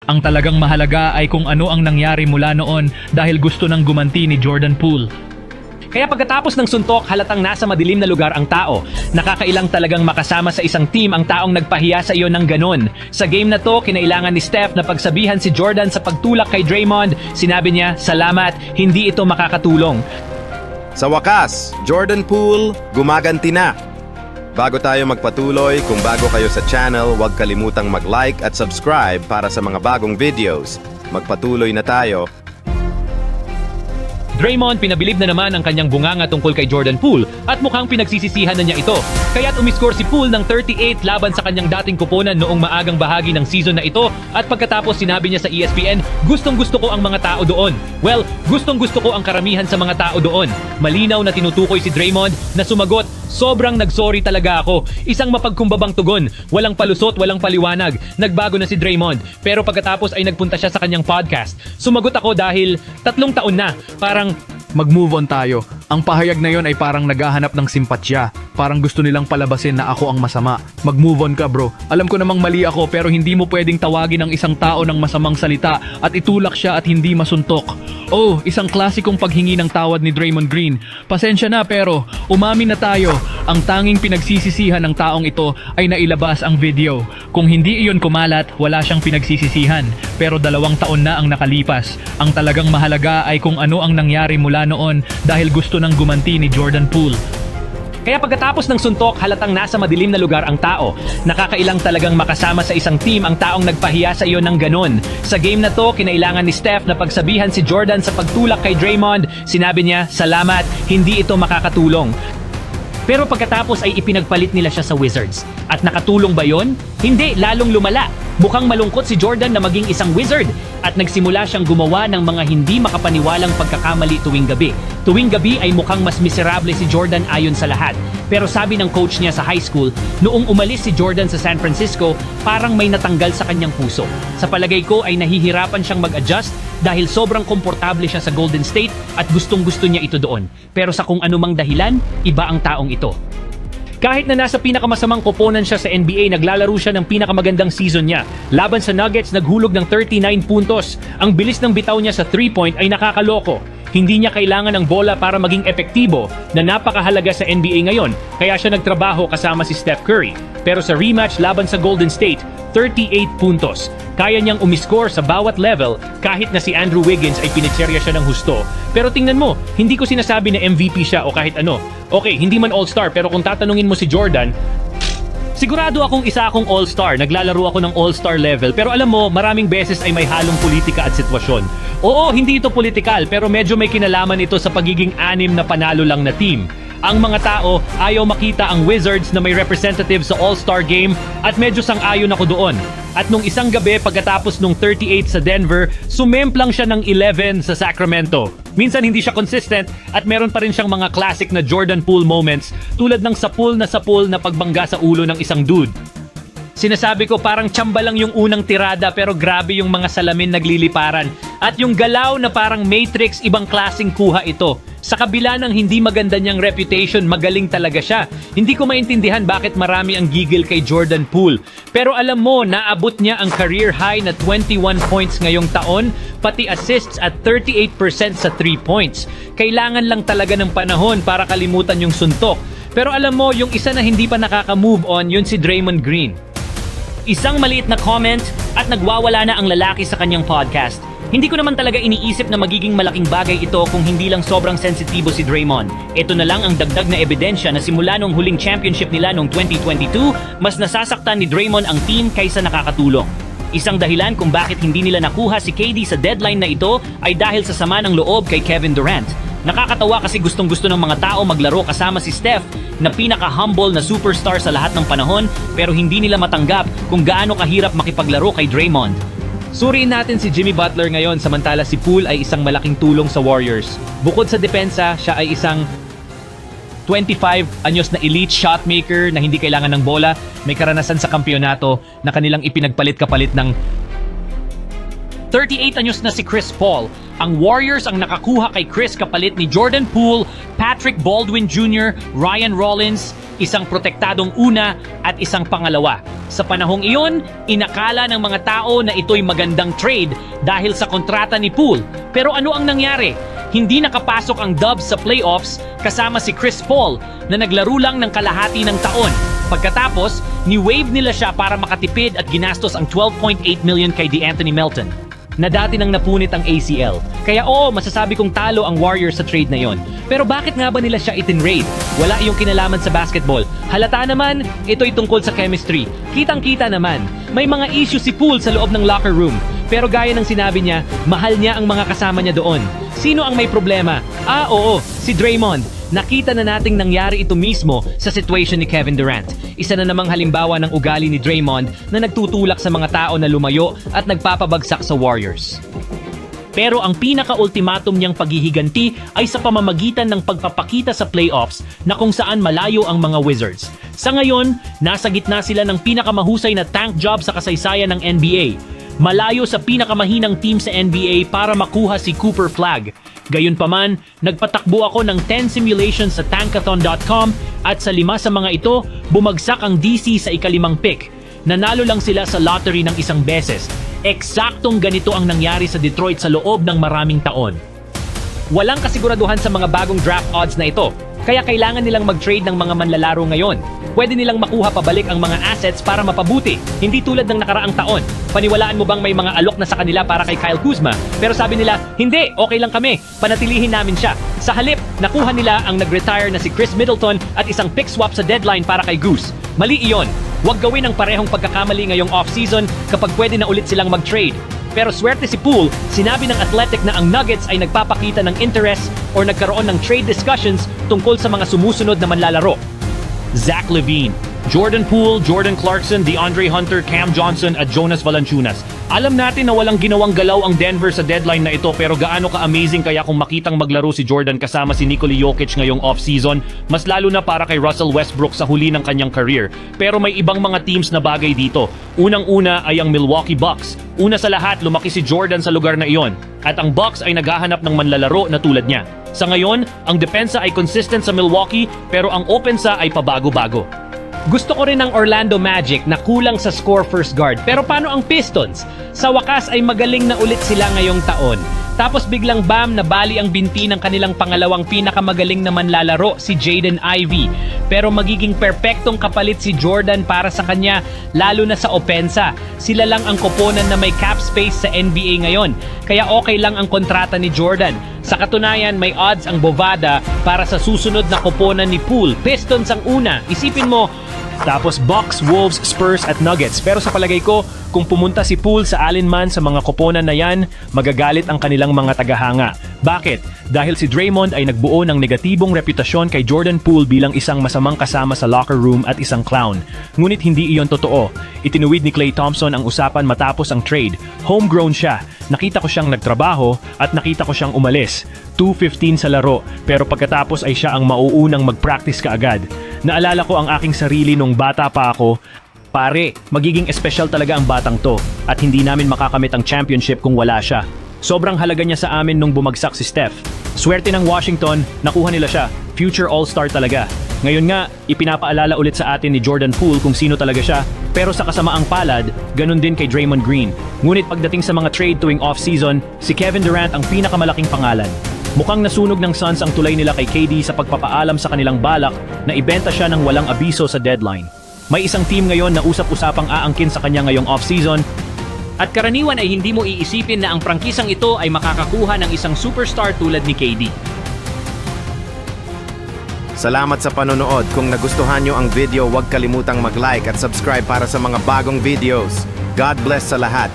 Ang talagang mahalaga ay kung ano ang nangyari mula noon dahil gusto nang gumanti ni Jordan Poole. Kaya pagkatapos ng suntok, halatang nasa madilim na lugar ang tao. Nakakailang talagang makasama sa isang team ang taong nagpahiya sa iyo ng ganon. Sa game na to, kinailangan ni Steph na pagsabihan si Jordan sa pagtulak kay Draymond. Sinabi niya, "Salamat, hindi ito makakatulong." Sa wakas, Jordan Poole gumaganti na. Bago tayo magpatuloy, kung bago kayo sa channel, huwag kalimutang mag-like at subscribe para sa mga bagong videos. Magpatuloy na tayo. Draymond pinabilib na naman ang kanyang bunganga tungkol kay Jordan Poole at mukhang pinagsisisihan na niya ito. Kaya't umiscore si Poole ng 38 laban sa kanyang dating kuponan noong maagang bahagi ng season na ito at pagkatapos sinabi niya sa ESPN, "Gustong-gusto ko ang mga tao doon." Well, gustong-gusto ko ang karamihan sa mga tao doon. Malinaw na tinutukoy si Draymond na sumagot, "Sobrang nagsorry talaga ako." Isang mapagkumbabang tugon, walang palusot, walang paliwanag. Nagbago na si Draymond, pero pagkatapos ay nagpunta siya sa kanyang podcast. "Sumagot ako dahil 3 taon na, parang Mag-move on tayo. Ang pahayag na yon ay parang naghahanap ng simpatsya. Parang gusto nilang palabasin na ako ang masama. Mag-move on ka, bro. Alam ko namang mali ako pero hindi mo pwedeng tawagin ang isang tao ng masamang salita at itulak siya at hindi masuntok." Oh, isang klasikong paghingi ng tawad ni Draymond Green. Pasensya na pero umamin na tayo. Ang tanging pinagsisisihan ng taong ito ay nailabas ang video. Kung hindi iyon kumalat, wala siyang pinagsisisihan. Pero 2 taon na ang nakalipas. Ang talagang mahalaga ay kung ano ang nangyari mula noon dahil gusto nang gumanti ni Jordan Poole. Kaya pagkatapos ng suntok, halatang nasa madilim na lugar ang tao. Nakakailang talagang makasama sa isang team ang taong nagpahiya sa iyo ng ganon. Sa game na to, kinailangan ni Steph na pagsabihan si Jordan sa pagtulak kay Draymond. Sinabi niya, "Salamat, hindi ito makakatulong." Pero pagkatapos ay ipinagpalit nila siya sa Wizards. At nakatulong ba yon? Hindi, lalong lumala. Mukhang malungkot si Jordan na maging isang Wizard at nagsimula siyang gumawa ng mga hindi makapaniwalang pagkakamali tuwing gabi. Tuwing gabi ay mukhang mas miserable si Jordan ayon sa lahat. Pero sabi ng coach niya sa high school, noong umalis si Jordan sa San Francisco, parang may natanggal sa kanyang puso. Sa palagay ko ay nahihirapan siyang mag-adjust dahil sobrang komportable siya sa Golden State at gustong-gusto niya ito doon. Pero sa kung anumang dahilan, iba ang taong ito. Kahit na nasa pinakamasamang koponan siya sa NBA, naglalaro siya ng pinakamagandang season niya. Laban sa Nuggets, naghulog ng 39 puntos. Ang bilis ng bitaw niya sa 3-point ay nakakaloko. Hindi niya kailangan ng bola para maging epektibo na napakahalaga sa NBA ngayon, kaya siya nagtrabaho kasama si Steph Curry. Pero sa rematch laban sa Golden State, 38 puntos. Kaya niyang umiscore sa bawat level kahit na si Andrew Wiggins ay pinitserya siya ng husto. Pero tingnan mo, hindi ko sinasabi na MVP siya o kahit ano. Okay, hindi man all-star pero kung tatanungin mo si Jordan, sigurado akong all-star. Naglalaro ako ng all-star level. Pero alam mo, maraming beses ay may halong politika at sitwasyon. Oo, hindi ito politikal pero medyo may kinalaman ito sa pagiging 6 na panalo lang na team. Ang mga tao ayaw makita ang Wizards na may representative sa All-Star Game at medyo sang-ayon ako doon. At nung isang gabi pagkatapos nung 38 sa Denver, sumemplang siya ng 11 sa Sacramento. Minsan hindi siya consistent at meron pa rin siyang mga classic na Jordan Poole moments tulad ng sapul na pagbangga sa ulo ng isang dude. Sinasabi ko parang tsamba lang yung unang tirada pero grabe yung mga salamin nagliliparan. At yung galaw na parang Matrix, ibang klaseng kuha ito. Sa kabila ng hindi maganda niyang reputation, magaling talaga siya. Hindi ko maintindihan bakit marami ang gigil kay Jordan Poole. Pero alam mo, naabot niya ang career high na 21 points ngayong taon, pati assists at 38% sa 3 points. Kailangan lang talaga ng panahon para kalimutan yung suntok. Pero alam mo, yung isa na hindi pa nakaka-move on, yun si Draymond Green. Isang maliit na comment at nagwawala na ang lalaki sa kanyang podcast. Hindi ko naman talaga iniisip na magiging malaking bagay ito kung hindi lang sobrang sensitibo si Draymond. Ito na lang ang dagdag na ebidensya na simula nung huling championship nila noong 2022, mas nasasaktan ni Draymond ang team kaysa nakakatulong. Isang dahilan kung bakit hindi nila nakuha si KD sa deadline na ito ay dahil sa sama ng loob kay Kevin Durant. Nakakatawa kasi gustong-gusto ng mga tao maglaro kasama si Steph na pinaka-humble na superstar sa lahat ng panahon pero hindi nila matanggap kung gaano kahirap makipaglaro kay Draymond. Suriin natin si Jimmy Butler ngayon samantala si Poole ay isang malaking tulong sa Warriors. Bukod sa depensa, siya ay isang 25 anyos na elite shotmaker na hindi kailangan ng bola, may karanasan sa kampyonato na kanilang ipinagpalit-kapalit ng 38 anyos na si Chris Paul. Ang Warriors ang nakakuha kay Chris kapalit ni Jordan Poole, Patrick Baldwin Jr., Ryan Rollins, isang protektadong una at isang pangalawa. Sa panahong iyon, inakala ng mga tao na ito'y magandang trade dahil sa kontrata ni Poole. Pero ano ang nangyari? Hindi nakapasok ang Dubs sa playoffs kasama si Chris Paul na naglaro lang ng kalahati ng taon. Pagkatapos, ni-wave nila siya para makatipid at ginastos ang $12.8 million kay DeAnthony Melton na dati nang napunit ang ACL. Kaya oo, masasabi kong talo ang Warriors sa trade na yon. Pero bakit nga ba nila siya itinrade? Wala iyong kinalaman sa basketball. Halata naman, ito'y tungkol sa chemistry. Kitang-kita naman, may mga issue si Poole sa loob ng locker room. Pero gaya ng sinabi niya, mahal niya ang mga kasama niya doon. Sino ang may problema? Oo, si Draymond. Nakita na nating nangyari ito mismo sa situation ni Kevin Durant. Isa na namang halimbawa ng ugali ni Draymond na nagtutulak sa mga tao na lumayo at nagpapabagsak sa Warriors. Pero ang pinaka-ultimatum niyang paghihiganti ay sa pamamagitan ng pagpapakita sa playoffs na kung saan malayo ang mga Wizards. Sa ngayon, nasa gitna sila ng pinakamahusay na tank job sa kasaysayan ng NBA. Malayo sa pinakamahinang team sa NBA para makuha si Cooper Flagg. Gayunpaman, nagpatakbo ako ng 10 simulations sa tankathon.com at sa 5 sa mga ito, bumagsak ang DC sa ika-5 pick. Nanalo lang sila sa lottery ng isang beses. Eksaktong ganito ang nangyari sa Detroit sa loob ng maraming taon. Walang kasiguraduhan sa mga bagong draft odds na ito, kaya kailangan nilang mag-trade ng mga manlalaro ngayon. Pwede nilang makuha pabalik ang mga assets para mapabuti, hindi tulad ng nakaraang taon. Paniwalaan mo bang may mga alok na sa kanila para kay Kyle Kuzma? Pero sabi nila, hindi, okay lang kami, panatilihin namin siya. Sa halip, nakuha nila ang nag-retire na si Chris Middleton at isang pick swap sa deadline para kay Goose. Mali iyon. Huwag gawin ang parehong pagkakamali ngayong off-season kapag pwede na ulit silang mag-trade. Pero swerte si Poole, sinabi ng Athletic na ang Nuggets ay nagpapakita ng interest o nagkaroon ng trade discussions tungkol sa mga sumusunod na manlalaro. Zach LaVine, Jordan Poole, Jordan Clarkson, DeAndre Hunter, Cam Johnson at Jonas Valanciunas. Alam natin na walang ginawang galaw ang Denver sa deadline na ito, pero gaano ka-amazing kaya kung makitang maglaro si Jordan kasama si Nikola Jokic ngayong off-season, mas lalo na para kay Russell Westbrook sa huli ng kanyang career. Pero may ibang mga teams na bagay dito. Unang-una ay ang Milwaukee Bucks. Una sa lahat, lumaki si Jordan sa lugar na iyon. At ang Bucks ay naghahanap ng manlalaro na tulad niya. Sa ngayon, ang depensa ay consistent sa Milwaukee, pero ang opensa ay pabago-bago. Gusto ko rin ng Orlando Magic na kulang sa score first guard. Pero paano ang Pistons? Sa wakas ay magaling na ulit sila ngayong taon. Tapos biglang bam, nabali ang binti ng kanilang pangalawang pinakamagaling na manlalaro, si Jaden Ivey. Pero magiging perpektong kapalit si Jordan para sa kanya, lalo na sa opensa. Sila lang ang koponan na may cap space sa NBA ngayon. Kaya okay lang ang kontrata ni Jordan. Sa katunayan, may odds ang Bovada para sa susunod na koponan ni Poole. Pistons ang una. Isipin mo, tapos Bucks, Wolves, Spurs at Nuggets. Pero sa palagay ko, kung pumunta si Poole sa alinman sa mga koponan na yan, magagalit ang kanilang mga tagahanga. Bakit? Dahil si Draymond ay nagbuo ng negatibong reputasyon kay Jordan Poole bilang isang masamang kasama sa locker room at isang clown. Ngunit hindi iyon totoo. Itinuwid ni Klay Thompson ang usapan matapos ang trade. Homegrown siya. Nakita ko siyang nagtrabaho at nakita ko siyang umalis. 2:15 sa laro, pero pagkatapos ay siya ang mauunang mag-practice kaagad. Naalala ko ang aking sarili nung bata pa ako. Pare, magiging espesyal talaga ang batang to at hindi namin makakamit ang championship kung wala siya. Sobrang halaga niya sa amin nung bumagsak si Steph. Swerte ng Washington, nakuha nila siya. Future All-Star talaga. Ngayon nga, ipinapaalala ulit sa atin ni Jordan Poole kung sino talaga siya. Pero sa kasamaang palad, ganun din kay Draymond Green. Ngunit pagdating sa mga trade tuwing off-season, si Kevin Durant ang pinakamalaking pangalan. Mukhang nasunog ng Suns ang tulay nila kay KD sa pagpapaalam sa kanilang balak na ibenta siya ng walang abiso sa deadline. May isang team ngayon na usap-usapang aangkin sa kanya ngayong off-season. At karaniwan ay hindi mo iisipin na ang prangkisang ito ay makakakuha ng isang superstar tulad ni KD. Salamat sa panonood. Kung nagustuhan nyo ang video, huwag kalimutang mag-like at subscribe para sa mga bagong videos. God bless sa lahat.